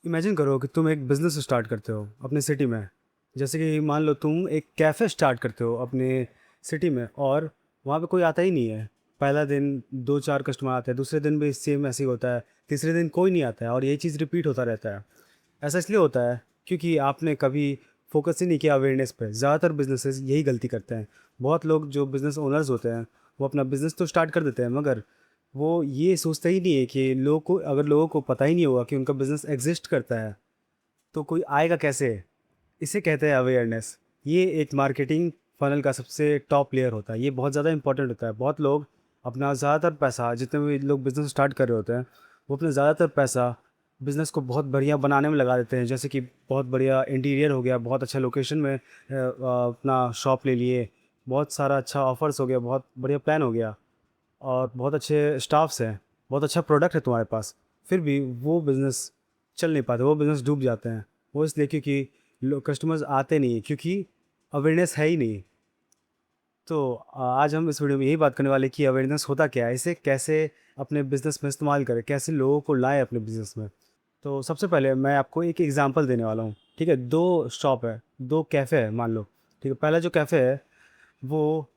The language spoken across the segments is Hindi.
इमेजिन करो कि तुम एक बिज़नेस स्टार्ट करते हो अपने सिटी में। जैसे कि मान लो तुम एक कैफ़े स्टार्ट करते हो अपने सिटी में और वहाँ पे कोई आता ही नहीं है। पहला दिन 2-4 कस्टमर आते हैं, दूसरे दिन भी सेम ऐसे ही होता है, तीसरे दिन कोई नहीं आता है और यही चीज़ रिपीट होता रहता है। ऐसा इसलिए होता है क्योंकि आपने कभी फ़ोकस ही नहीं किया अवेयरनेस पे। ज़्यादातर बिज़नेसेस यही गलती करते हैं। बहुत लोग जो बिज़नेस ओनर्स होते हैं, वो अपना बिज़नेस तो स्टार्ट कर देते हैं, मगर वो ये सोचते ही नहीं है कि लोगों को पता ही नहीं होगा कि उनका बिज़नेस एग्ज़िस्ट करता है, तो कोई आएगा कैसे? इसे कहते हैं अवेयरनेस। ये एक मार्केटिंग फ़नल का सबसे टॉप लेयर होता है। ये बहुत ज़्यादा इंपॉर्टेंट होता है। बहुत लोग अपना ज़्यादातर पैसा, जितने भी लोग बिज़नेस स्टार्ट कर रहे होते हैं, वो अपना ज़्यादातर पैसा बिज़नेस को बहुत बढ़िया बनाने में लगा देते हैं। जैसे कि बहुत बढ़िया इंटीरियर हो गया, बहुत अच्छा लोकेशन में अपना शॉप ले लिए, बहुत सारा अच्छा ऑफ़र्स हो गया, बहुत बढ़िया प्लान हो गया और बहुत अच्छे स्टाफ्स हैं, बहुत अच्छा प्रोडक्ट है तुम्हारे पास। फिर भी वो बिज़नेस चल नहीं पाते, वो बिज़नेस डूब जाते हैं। वो इसलिए क्योंकि कस्टमर्स आते नहीं हैं, क्योंकि अवेयरनेस है ही नहीं। तो आज हम इस वीडियो में यही बात करने वाले हैं कि अवेयरनेस होता क्या है, इसे कैसे अपने बिज़नेस में इस्तेमाल करें, कैसे लोगों को लाएँ अपने बिज़नेस में। तो सबसे पहले मैं आपको एक एग्ज़ाम्पल देने वाला हूँ, ठीक है? 2 शॉप है, 2 कैफ़े है मान लो, ठीक है? पहला जो कैफ़े है, वो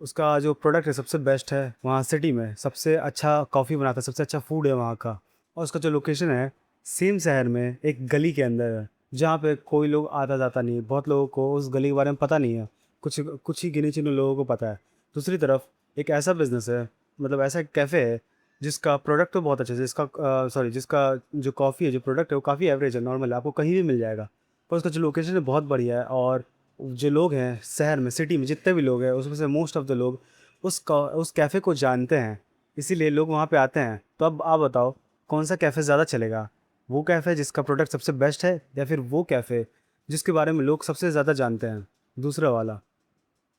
उसका जो प्रोडक्ट है सबसे बेस्ट है, वहाँ सिटी में सबसे अच्छा कॉफ़ी बनाता है, सबसे अच्छा फूड है वहाँ का। और उसका जो लोकेशन है, सेम शहर में एक गली के अंदर है, जहाँ पे कोई लोग आता-जाता नहीं है। बहुत लोगों को उस गली के बारे में पता नहीं है, कुछ कुछ ही गिने-चुने लोगों को पता है। दूसरी तरफ एक ऐसा बिज़नेस है, मतलब ऐसा एक कैफ़े है, जिसका प्रोडक्ट तो बहुत अच्छा है, जिसका जो कॉफ़ी है, जो प्रोडक्ट है, वो काफ़ी एवरेज है, नॉर्मल है, आपको कहीं भी मिल जाएगा। पर उसका जो लोकेशन है बहुत बढ़िया है और जो लोग हैं शहर में, सिटी में जितने भी लोग हैं, उसमें से मोस्ट ऑफ द लोग उस कैफ़े को जानते हैं, इसीलिए लोग वहाँ पे आते हैं। तो अब आप बताओ, कौन-सा कैफ़े ज़्यादा चलेगा? वो कैफ़े जिसका प्रोडक्ट सबसे बेस्ट है, या फिर वो कैफ़े जिसके बारे में लोग सबसे ज़्यादा जानते हैं, दूसरा वाला?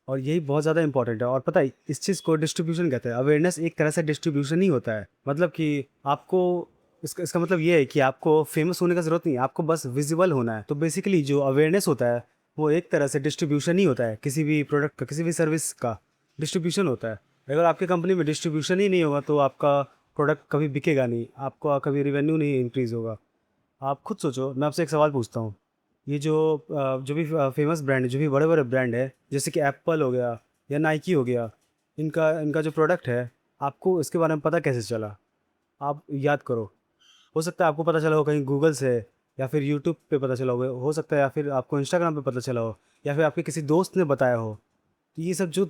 और यही बहुत ज़्यादा इंपॉर्टेंट है। और पता है, इस चीज़ को डिस्ट्रीब्यूशन कहते हैं। अवेयरनेस एक तरह से डिस्ट्रीब्यूशन ही होता है। मतलब कि आपको इसका मतलब ये है कि आपको फेमस होने का ज़रूरत नहीं है, आपको बस विज़िबल होना है। तो बेसिकली जो अवेयरनेस होता है, वो एक तरह से डिस्ट्रीब्यूशन ही होता है। किसी भी प्रोडक्ट का, किसी भी सर्विस का डिस्ट्रीब्यूशन होता है। अगर आपकी कंपनी में डिस्ट्रीब्यूशन ही नहीं होगा, तो आपका प्रोडक्ट कभी बिकेगा नहीं, आपका कभी रेवेन्यू नहीं इंक्रीज़ होगा। आप खुद सोचो, मैं आपसे एक सवाल पूछता हूँ। ये जो भी फ़ेमस ब्रांड है, जो भी बड़े-बड़े ब्रांड है, जैसे कि एप्पल हो गया या नाइकी हो गया, इनका इनका जो प्रोडक्ट है, आपको इसके बारे में पता कैसे चला? आप याद करो। हो सकता है आपको पता चला हो कहीं गूगल से, या फिर यूट्यूब पे पता चला हो सकता है, या फिर आपको इंस्टाग्राम पे पता चला हो, या फिर आपके किसी दोस्त ने बताया हो। तो ये सब जो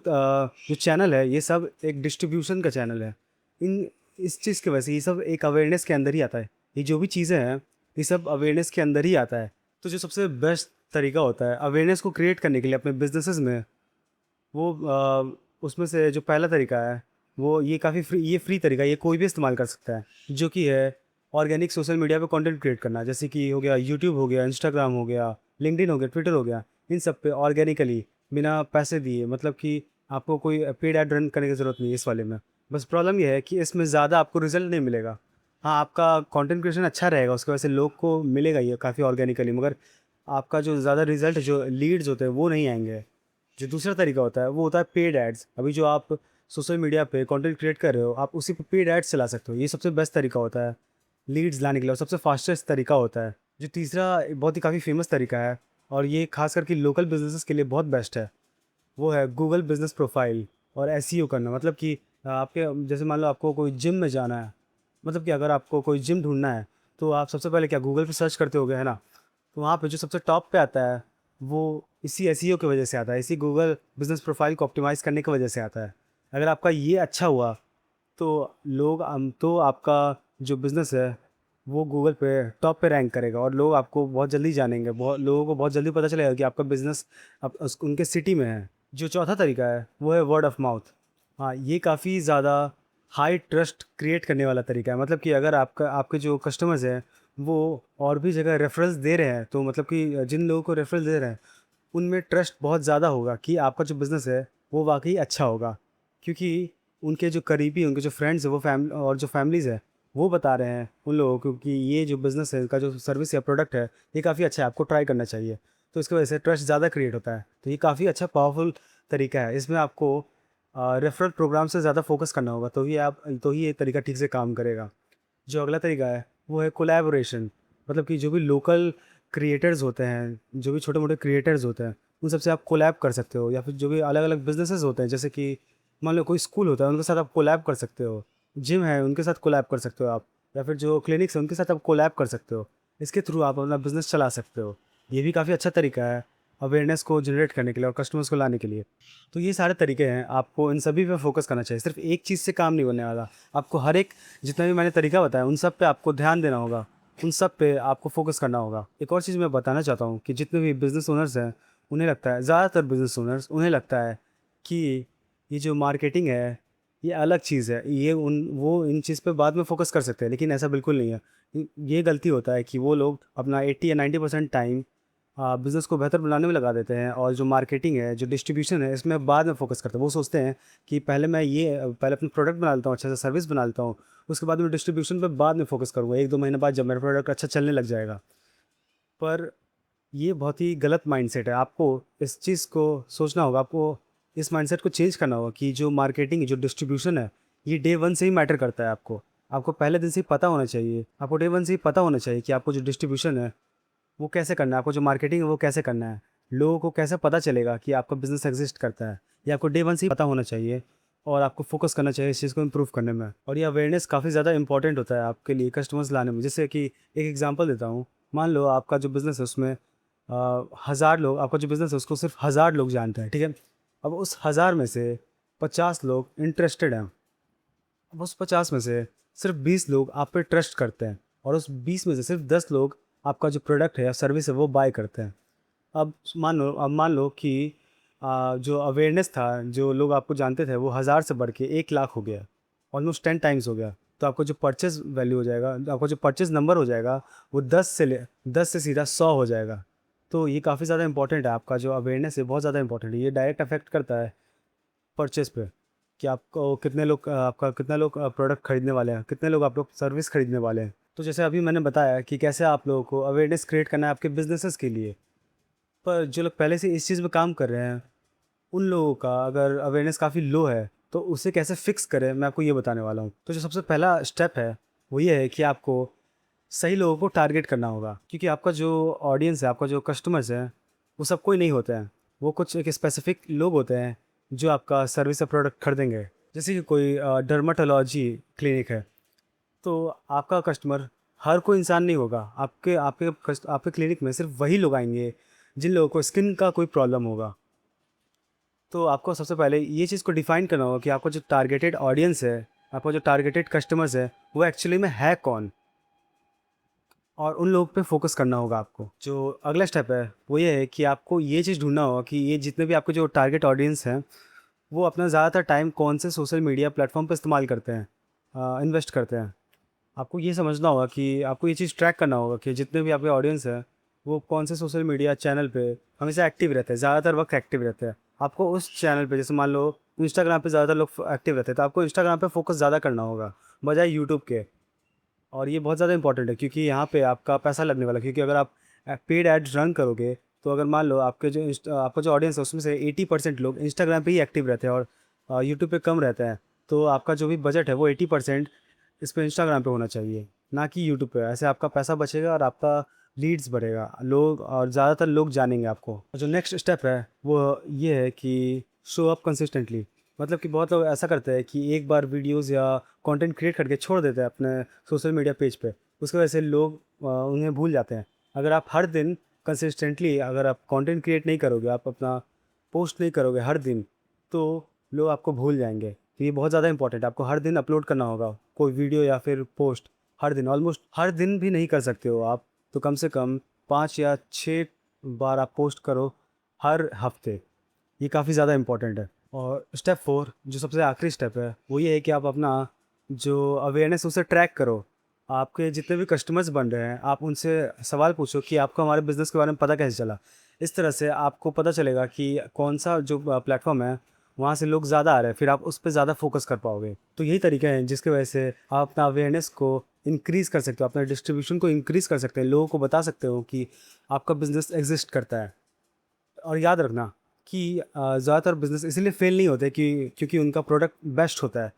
चैनल है, ये सब एक डिस्ट्रीब्यूशन का चैनल है। इन इस चीज़ की वजह से ये सब एक अवेयरनेस के अंदर ही आता है। ये जो भी चीज़ें हैं, ये सब अवेयरनेस के अंदर ही आता है। तो जो सबसे बेस्ट तरीका होता है अवेयरनेस को क्रिएट करने के लिए अपने बिज़नेसेस में, वो उसमें से जो पहला तरीका है, वो ये फ्री तरीका है, ये कोई भी इस्तेमाल कर सकता है, जो कि है ऑर्गेनिक सोशल मीडिया पे कंटेंट क्रिएट करना। जैसे कि हो गया यूट्यूब हो गया, इंस्टाग्राम हो गया, लिंक्डइन हो गया, ट्विटर हो गया। इन सब पे ऑर्गेनिकली, बिना पैसे दिए, मतलब कि आपको कोई पेड ऐड रन करने की ज़रूरत नहीं है इस वाले में। बस प्रॉब्लम ये है कि इसमें ज़्यादा आपको रिज़ल्ट नहीं मिलेगा। हाँ, आपका कंटेंट क्रिएशन अच्छा रहेगा, उसकी वजह से लोग को मिलेगा ये काफ़ी ऑर्गेनिकली, मगर आपका जो ज़्यादा रिज़ल्ट, जो लीड्स होते हैं, वो नहीं आएँगे। जो दूसरा तरीका होता है, वो होता है पेड एड्स। अभी जो आप सोशल मीडिया पे कंटेंट क्रिएट कर रहे हो, आप उसी पे पेड एड्स चला सकते हो। ये सबसे बेस्ट तरीका होता है लीड्स लाने के लिए, और सबसे फास्टेस्ट तरीका होता है। जो तीसरा बहुत ही काफ़ी फेमस तरीका है, और ये खास करके लोकल बिजनेसेस के लिए बहुत बेस्ट है, वो है गूगल बिजनेस प्रोफाइल और एसईओ करना। मतलब कि आपके जैसे मान लो आपको कोई जिम में जाना है, मतलब कि अगर आपको कोई जिम ढूंढना है, तो आप सबसे पहले क्या गूगल पे सर्च करते होगे, है ना? तो वहाँ पे जो सबसे टॉप पे आता है, वो इसी एसईओ की वजह से आता है, इसी गूगल बिजनेस प्रोफाइल को ऑप्टिमाइज़ करने की वजह से आता है। अगर आपका ये अच्छा हुआ, तो आपका जो बिज़नेस है, वो गूगल पे टॉप पे रैंक करेगा, और लोग आपको बहुत जल्दी जानेंगे, बहुत लोगों को बहुत जल्दी पता चलेगा कि आपका बिज़नेस अब उनके सिटी में है। जो चौथा तरीका है, वो है वर्ड ऑफ माउथ। हाँ, ये काफ़ी ज़्यादा हाई ट्रस्ट क्रिएट करने वाला तरीका है। मतलब कि अगर आपके जो कस्टमर्स हैं, वो और भी जगह रेफरेंस दे रहे हैं, तो मतलब कि जिन लोगों को रेफरेंस दे रहे हैं, उनमें ट्रस्ट बहुत ज़्यादा होगा कि आपका जो बिज़नेस है, वो वाक़ई अच्छा होगा। क्योंकि उनके जो करीबी, उनके जो फ्रेंड्स हैं, जो फैमिलीज़ हैं, वो बता रहे हैं उन लोगों को कि ये जो बिज़नेस है, इनका जो सर्विस या प्रोडक्ट है, ये काफ़ी अच्छा है, आपको ट्राई करना चाहिए। तो इसकी वजह से ट्रस्ट ज़्यादा क्रिएट होता है। तो ये काफ़ी अच्छा पावरफुल तरीका है। इसमें आपको रेफरल प्रोग्राम से ज़्यादा फ़ोकस करना होगा, तो ही ये तरीका ठीक से काम करेगा। जो अगला तरीका है, वो है कोलैबोरेशन। मतलब कि जो भी लोकल क्रिएटर्स होते हैं, जो भी छोटे मोटे क्रिएटर्स होते हैं, उन सबसे आप कोलैब कर सकते हो। या फिर जो भी अलग अलग बिजनेसेस होते हैं, जैसे कि मान लो कोई स्कूल होता है, उनके साथ आप कोलैब कर सकते हो। जिम है, उनके साथ कोलैब कर सकते हो आप। या फिर जो क्लिनिक्स हैं, उनके साथ आप कोलैब कर सकते हो। इसके थ्रू आप अपना बिजनेस चला सकते हो। ये भी काफ़ी अच्छा तरीका है अवेयरनेस को जनरेट करने के लिए और कस्टमर्स को लाने के लिए। तो ये सारे तरीके हैं, आपको इन सभी पे फोकस करना चाहिए। सिर्फ एक चीज़ से काम नहीं बनने वाला। आपको हर एक, जितना भी मैंने तरीका बताया, उन सब पे आपको ध्यान देना होगा, उन सब पे आपको फोकस करना होगा। एक और चीज़ मैं बताना चाहता हूँ कि जितने भी बिज़नेस ओनर्स हैं, उन्हें लगता है, ज़्यादातर बिज़नेस ओनर्स उन्हें लगता है कि ये जो मार्केटिंग है, ये अलग चीज़ है, ये उन वो इन चीज़ पे बाद में फ़ोकस कर सकते हैं, लेकिन ऐसा बिल्कुल नहीं है। ये गलती होता है कि वो लोग अपना 80 या 90% टाइम बिज़नेस को बेहतर बनाने में लगा देते हैं, और जो मार्केटिंग है, जो डिस्ट्रीब्यूशन है, इसमें बाद में फ़ोकस करते हैं। वो सोचते हैं कि पहले मैं ये पहले अपना प्रोडक्ट बना लेता हूँ, अच्छे से सर्विस बना लेता हूँ, उसके बाद मैं डिस्ट्रीब्यूशन पे बाद में फ़ोकस करूँगा, 1-2 महीने बाद जब मेरा प्रोडक्ट अच्छा चलने लग जाएगा। पर ये बहुत ही गलत माइंडसेट है। आपको इस चीज़ को सोचना होगा, आपको इस माइंडसेट को चेंज करना होगा कि जो मार्केटिंग, जो डिस्ट्रीब्यूशन है, ये डे 1 से ही मैटर करता है आपको। आपको पहले दिन से ही पता होना चाहिए। आपको डे 1 से ही पता होना चाहिए कि आपको जो डिस्ट्रीब्यूशन है, वो कैसे करना है, आपको जो मार्केटिंग है, वो कैसे करना है। लोगों को कैसे पता चलेगा कि आपका बिज़नेस एक्ज़िस्ट करता है। ये आपको डे 1 से ही पता होना चाहिए, और आपको फ़ोकस करना चाहिए इस चीज़ को इम्प्रूव करने में। और ये अवेयरनेस काफ़ी ज़्यादा इंपॉर्टेंट होता है आपके लिए कस्टमर्स लाने में। जैसे कि एक एग्ज़ाम्पल देता हूँ। मान लो आपका जो बिज़नेस है, उसमें 1000 लोग, आपका जो बिज़नेस है उसको सिर्फ 1000 लोग जानते हैं, ठीक है? अब उस 1000 में से 50 लोग इंटरेस्टेड हैं। अब उस 50 में से सिर्फ 20 लोग आप पे ट्रस्ट करते हैं, और उस 20 में से सिर्फ 10 लोग आपका जो प्रोडक्ट है या सर्विस है वो बाय करते हैं। अब मान लो कि जो अवेयरनेस था, जो लोग आपको जानते थे, वो 1000 से बढ़ के 1 लाख हो गया, ऑलमोस्ट 10 टाइम्स हो गया। तो आपको जो परचेज़ वैल्यू हो जाएगा, आपका जो परचेज़ नंबर हो जाएगा, वो 10 से सीधा 100 हो जाएगा। तो ये काफ़ी ज़्यादा इंपॉर्टेंट है, आपका जो अवेयरनेस है बहुत ज़्यादा इंपॉर्टेंट है। ये डायरेक्ट अफेक्ट करता है परचेज़ पे, कि आपको कितने लोग आपका कितना लोग प्रोडक्ट खरीदने वाले हैं, कितने लोग आप लोग सर्विस खरीदने वाले हैं। तो जैसे अभी मैंने बताया कि कैसे आप लोगों को अवेयरनेस क्रिएट करना है आपके बिज़नेसेस के लिए। पर जो लोग पहले से इस चीज़ में काम कर रहे हैं, उन लोगों का अगर अवेयरनेस काफ़ी लो है, तो उसे कैसे फिक्स करें, मैं आपको ये बताने वाला हूँ। तो जो सबसे पहला स्टेप है, वो ये है कि आपको सही लोगों को टारगेट करना होगा, क्योंकि आपका जो ऑडियंस है, आपका जो कस्टमर्स हैं, वो सब कोई नहीं होते हैं। वो कुछ एक स्पेसिफिक लोग होते हैं जो आपका सर्विस या प्रोडक्ट खरीदेंगे। जैसे कि कोई डर्माटोलॉजी क्लिनिक है, तो आपका कस्टमर हर कोई इंसान नहीं होगा। आपके क्लिनिक में सिर्फ वही लोग आएंगे जिन लोगों को स्किन का कोई प्रॉब्लम होगा। तो आपको सबसे पहले ये चीज़ को डिफाइन करना होगा कि आपका जो टारगेटेड ऑडियंस है, आपका जो टारगेटेड कस्टमर्स है, वो एक्चुअली में है कौन, और उन लोगों पे फोकस करना होगा आपको। जो अगला स्टेप है, वो ये है कि आपको ये चीज़ ढूंढना होगा कि ये जितने भी आपके जो टारगेट ऑडियंस हैं, वो अपना ज़्यादातर टाइम कौन से सोशल मीडिया प्लेटफॉर्म पर इस्तेमाल करते हैं, इन्वेस्ट करते हैं। आपको ये समझना होगा कि आपको ये चीज़ ट्रैक करना होगा कि जितने भी आपके ऑडियंस है, वो कौन से सोशल मीडिया चैनल पे हमेशा एक्टिव रहते हैं, ज़्यादातर वक्त एक्टिव रहते हैं। आपको उस चैनल पे, जैसे मान लो इंस्टाग्राम पे ज़्यादातर लोग एक्टिव रहते हैं, तो आपको इंस्टाग्राम पे फोकस ज़्यादा करना होगा बजाय यूट्यूब के। और ये बहुत ज़्यादा इंपॉर्टेंट है, क्योंकि यहाँ पे आपका पैसा लगने वाला है। क्योंकि अगर आप पेड एड्स रन करोगे, तो अगर मान लो आपका जो ऑडियंस है, उसमें से 80% लोग इंस्टाग्राम पे ही एक्टिव रहते हैं, और यूट्यूब पे कम रहते हैं, तो आपका जो भी बजट है वो 80% इस पे इंस्टाग्राम पे होना चाहिए, ना कि यूट्यूब पे। ऐसे आपका पैसा बचेगा और आपका लीड्स बढ़ेगा, लोग और ज़्यादातर लोग जानेंगे आपको। और जो नेक्स्ट स्टेप है वो ये है कि शो अप कंसिस्टेंटली। मतलब कि बहुत लोग ऐसा करते हैं कि एक बार वीडियोस या कंटेंट क्रिएट करके छोड़ देते हैं अपने सोशल मीडिया पेज पे। उसकी वजह से लोग उन्हें भूल जाते हैं। अगर आप हर दिन कंसिस्टेंटली, अगर आप कंटेंट क्रिएट नहीं करोगे, आप अपना पोस्ट नहीं करोगे हर दिन, तो लोग आपको भूल जाएंगे। तो ये बहुत ज़्यादा इंपॉर्टेंट है, आपको हर दिन अपलोड करना होगा कोई वीडियो या फिर पोस्ट। हर दिन, ऑलमोस्ट हर दिन भी नहीं कर सकते हो आप, तो कम से कम 5 या 6 बार आप पोस्ट करो हर हफ्ते। ये काफ़ी ज़्यादा इंपॉर्टेंट है। और स्टेप 4, जो सबसे आखिरी स्टेप है, वो ये है कि आप अपना जो अवेयरनेस उसे ट्रैक करो। आपके जितने भी कस्टमर्स बन रहे हैं, आप उनसे सवाल पूछो कि आपको हमारे बिज़नेस के बारे में पता कैसे चला। इस तरह से आपको पता चलेगा कि कौन सा जो प्लेटफॉर्म है, वहाँ से लोग ज़्यादा आ रहे हैं, फिर आप उस पे ज़्यादा फोकस कर पाओगे। तो यही तरीके हैं जिसकी वजह से आप अपना अवेयरनेस को इंक्रीज़ कर सकते हो, अपना डिस्ट्रीब्यूशन को इंक्रीज़ कर सकते हैं, लोगों को बता सकते हो कि आपका बिज़नेस एग्जिस्ट करता है। और याद रखना कि ज़्यादातर बिज़नेस इसलिए फ़ेल नहीं होते कि क्योंकि उनका प्रोडक्ट बेस्ट होता है।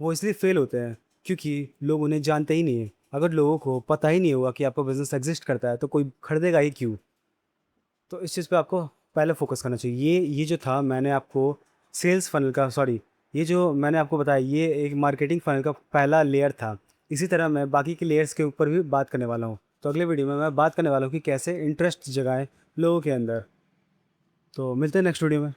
वो इसलिए फ़ेल होते हैं क्योंकि लोग उन्हें जानते ही नहीं हैं। अगर लोगों को पता ही नहीं होगा कि आपका बिज़नेस एग्ज़िस्ट करता है, तो कोई खरीदेगा ही क्यों? तो इस चीज़ पे आपको पहले फ़ोकस करना चाहिए। ये जो था मैंने आपको सेल्स फ़नल का सॉरी ये जो मैंने आपको बताया ये एक मार्केटिंग फ़नल का पहला लेयर था। इसी तरह मैं बाकी के लेयर्स के ऊपर भी बात करने वाला हूँ। तो अगले वीडियो में मैं बात करने वाला हूँ कि कैसे इंटरेस्ट जगाएँ लोगों के अंदर। तो मिलते हैं नेक्स्ट वीडियो में।